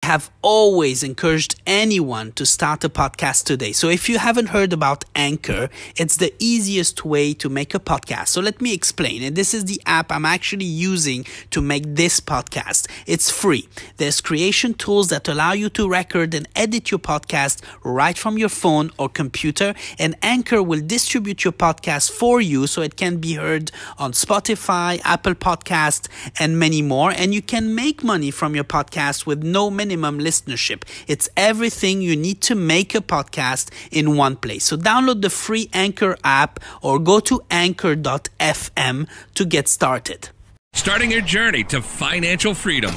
have always encouraged anyone to start a podcast today. So if you haven't heard about Anchor, it's the easiest way to make a podcast. So let me explain. And this is the app I'm actually using to make this podcast. It's free. There's creation tools that allow you to record and edit your podcast right from your phone or computer. And Anchor will distribute your podcast for you so it can be heard on Spotify, Apple Podcasts, and many more. And you can make money from your podcast with no minimum listenership. It's everything you need to make a podcast in one place. So download the free Anchor app or go to anchor.fm to get started. Starting your journey to financial freedom.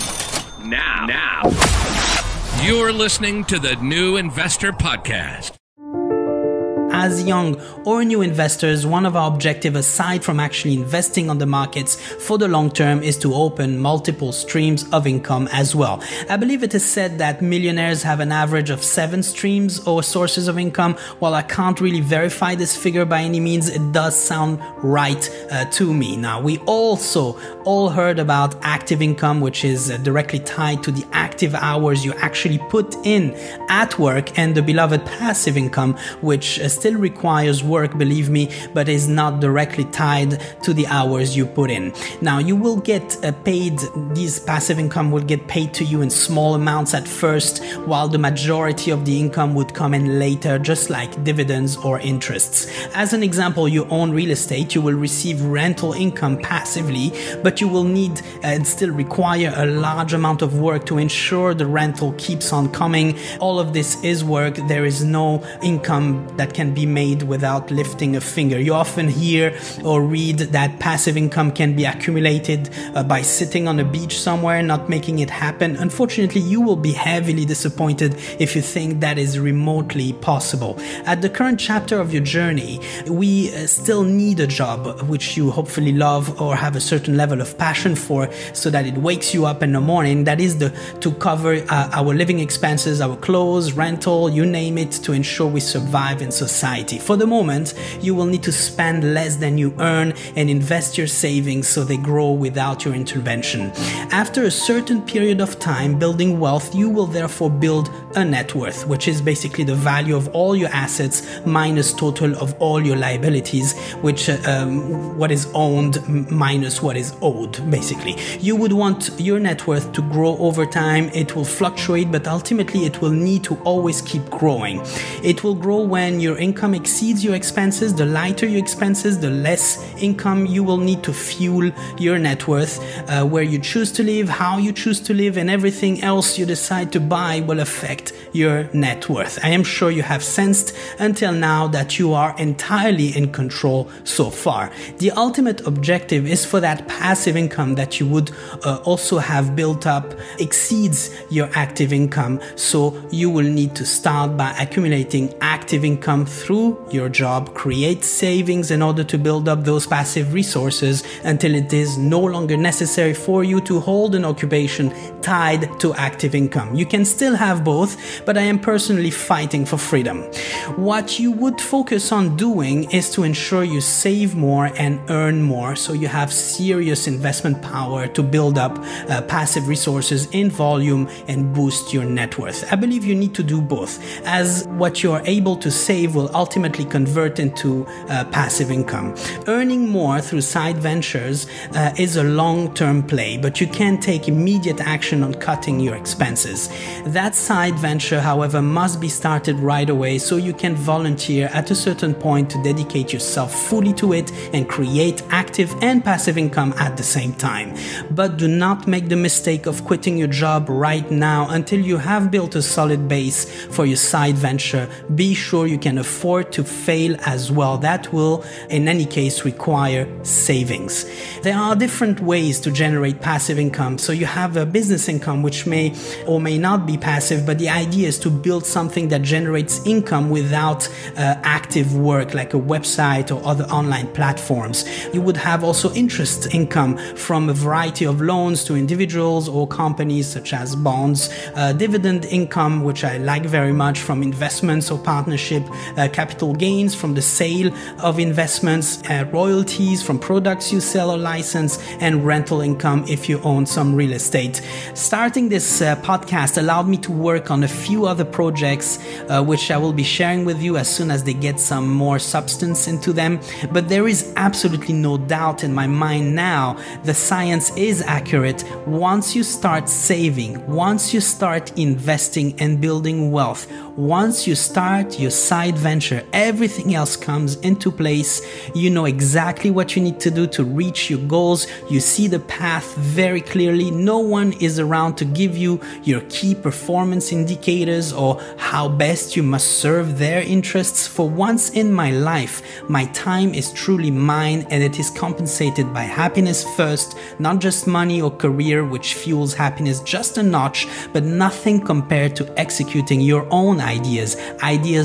Now. You're listening to the New Investor Podcast. As young or new investors, one of our objectives, aside from actually investing on the markets for the long term, is to open multiple streams of income as well. I believe it is said that millionaires have an average of 7 streams or sources of income. While I can't really verify this figure by any means, it does sound right to me. Now, we also all heard about active income, which is directly tied to the active hours you actually put in at work, and the beloved passive income, which still requires work, believe me, but is not directly tied to the hours you put in. Now, you will get paid, these passive income will get paid to you in small amounts at first, while the majority of the income would come in later, just like dividends or interests. As an example, you own real estate, you will receive rental income passively, but you will need and still require a large amount of work to ensure the rental keeps on coming. All of this is work. There is no income that can be made without lifting a finger. You often hear or read that passive income can be accumulated by sitting on a beach somewhere, not making it happen. Unfortunately, you will be heavily disappointed if you think that is remotely possible. At the current chapter of your journey, we still need a job which you hopefully love or have a certain level of passion for, so that it wakes you up in the morning. That is to cover our living expenses, our clothes, rental, you name it, to ensure we survive in society. For the moment, you will need to spend less than you earn and invest your savings so they grow without your intervention. After a certain period of time building wealth, you will therefore build a net worth, which is basically the value of all your assets minus total of all your liabilities, which what is owned minus what is owed, basically. You would want your net worth to grow over time. It will fluctuate, but ultimately it will need to always keep growing. It will grow when your income exceeds your expenses. The lighter your expenses, the less income you will need to fuel your net worth. Where you choose to live, how you choose to live, and everything else you decide to buy will affect your net worth. I am sure you have sensed until now that you are entirely in control so far. The ultimate objective is for that passive income that you would also have built up exceeds your active income. So you will need to start by accumulating active income through your job, create savings in order to build up those passive resources until it is no longer necessary for you to hold an occupation tied to active income. You can still have both, but I am personally fighting for freedom. What you would focus on doing is to ensure you save more and earn more, so you have serious investment power to build up passive resources in volume and boost your net worth. I believe you need to do both, as what you are able to save will ultimately convert into passive income. Earning more through side ventures is a long-term play, but you can take immediate action on cutting your expenses. That side venture, however, must be started right away, so you can volunteer at a certain point to dedicate yourself fully to it and create active and passive income at the same time. But do not make the mistake of quitting your job right now until you have built a solid base for your side venture. Be sure you can afford to fail as well. That will, in any case, require savings. There are different ways to generate passive income. So you have a business income, which may or may not be passive, but the the idea is to build something that generates income without active work like a website or other online platforms. You would have also interest income from a variety of loans to individuals or companies such as bonds, dividend income, which I like very much, from investments or partnership, capital gains from the sale of investments, royalties from products you sell or license, and rental income if you own some real estate. Starting this podcast allowed me to work on a few other projects which I will be sharing with you as soon as they get some more substance into them. But there is absolutely no doubt in my mind now, the science is accurate. Once you start saving, once you start investing and building wealth, once you start your side venture, everything else comes into place. You know exactly what you need to do to reach your goals. You see the path very clearly. No one is around to give you your key performance indicators or how best you must serve their interests. For once in my life, my time is truly mine, and it is compensated by happiness first, not just money or career, which fuels happiness just a notch, but nothing compared to executing your own ideas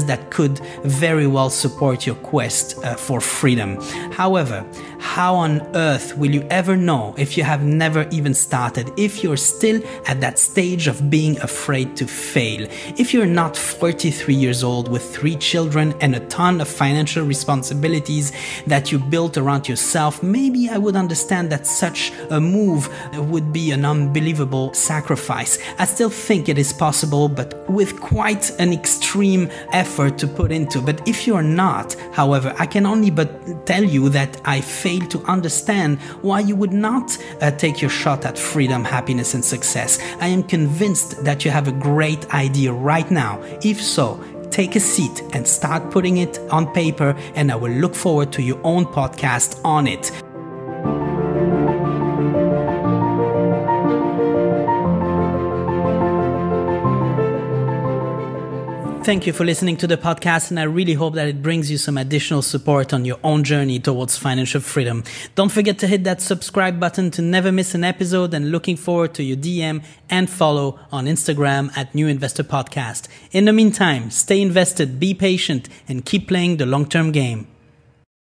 that could very well support your quest for freedom. However, how on earth will you ever know if you have never even started, if you're still at that stage of being afraid to fail? If you're not 43 years old with 3 children and a ton of financial responsibilities that you built around yourself, maybe I would understand that such a move would be an unbelievable sacrifice. I still think it is possible, but with quite an extreme effort to put into. But if you're not, however, I can only but tell you that I fail to understand why you would not take your shot at freedom, happiness, and success. I am convinced that you have a great idea right now. If so, take a seat and start putting it on paper, and I will look forward to your own podcast on it. Thank you for listening to the podcast, and I really hope that it brings you some additional support on your own journey towards financial freedom. Don't forget to hit that subscribe button to never miss an episode, and looking forward to your DM and follow on Instagram at New Investor Podcast. In the meantime, stay invested, be patient, and keep playing the long-term game.